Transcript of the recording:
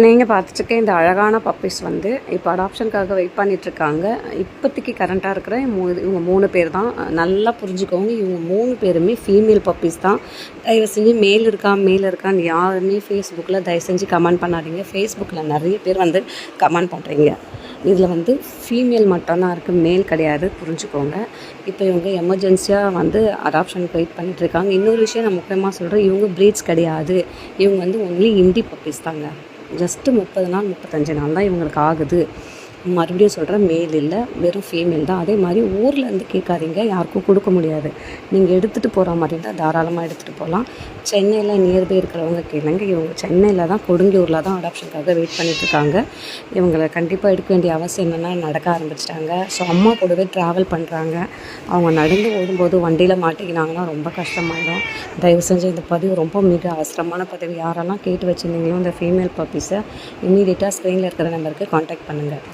நீங்கள் பார்த்துட்டுருக்க இந்த அழகான பப்பீஸ் வந்து இப்போ அடாப்ஷனுக்காக வெயிட் பண்ணிகிட்ருக்காங்க. இப்போதைக்கு கரண்ட்டாக இருக்கிற இவங்க 3 பேர் தான். நல்லா புரிஞ்சுக்கோங்க, இவங்க 3 பேருமே ஃபீமேல் பப்பீஸ் தான். தயவு செஞ்சு மேல் இருக்கான்னு யாருமே ஃபேஸ்புக்கில் தயவு செஞ்சு கமெண்ட் பண்ணாதீங்க. ஃபேஸ்புக்கில் நிறைய பேர் வந்து கமெண்ட் பண்ணுறீங்க. இதில் வந்து ஃபீமேல் மட்டும்தான் இருக்குது, மேல் கிடையாது, புரிஞ்சுக்கோங்க. இப்போ இவங்க எமர்ஜென்சியாக வந்து அடாப்ஷனுக்கு வெயிட் பண்ணிகிட்ருக்காங்க. இன்னொரு விஷயம் நான் முக்கியமாக சொல்கிறேன், இவங்க ப்ரீட்ஸ் கிடையாது. இவங்க வந்து ஒன்லி இண்டி பப்பீஸ் தாங்க. ஜஸ்ட்டு 30 நாள் 35 நாள் தான் இவங்களுக்கு ஆகுது. மறுபடியும் சொல்கிறேன், மேல் இல்லை, வெறும் ஃபீமேல் தான். அதே மாதிரி ஊர்லேருந்து கேட்காதீங்க, யாருக்கும் கொடுக்க முடியாது. நீங்கள் எடுத்துகிட்டு போகிற மாதிரி இருந்தால் தாராளமாக எடுத்துகிட்டு போகலாம். சென்னையில் நியர்பை இருக்கிறவங்க கேளுங்க. இவங்க சென்னையில் தான், கொடுங்கியூரில் தான் அடாப்ஷனுக்காக வெயிட் பண்ணிகிட்ருக்காங்க. இவங்களை கண்டிப்பாக எடுக்க வேண்டிய அவசியம் என்னென்னா, நடக்க ஆரம்பிச்சிட்டாங்க. ஸோ அம்மா கூடவே ட்ராவல் பண்ணுறாங்க. அவங்க நடந்து ஓடும்போது வண்டியில் மாட்டிக்கினாங்கன்னா ரொம்ப கஷ்டமாயிடும். தயவு செஞ்சு இந்த பதிவு ரொம்ப மிக அவசரமான பதிவு. யாரெல்லாம் கேட்டு வச்சுருந்தீங்களோ இந்த ஃபீமேல் பப்பீஸை இம்மீடியட்டாக ஸ்க்ரீனில் இருக்கிற நம்பருக்கு காண்டாக்ட் பண்ணுங்கள்.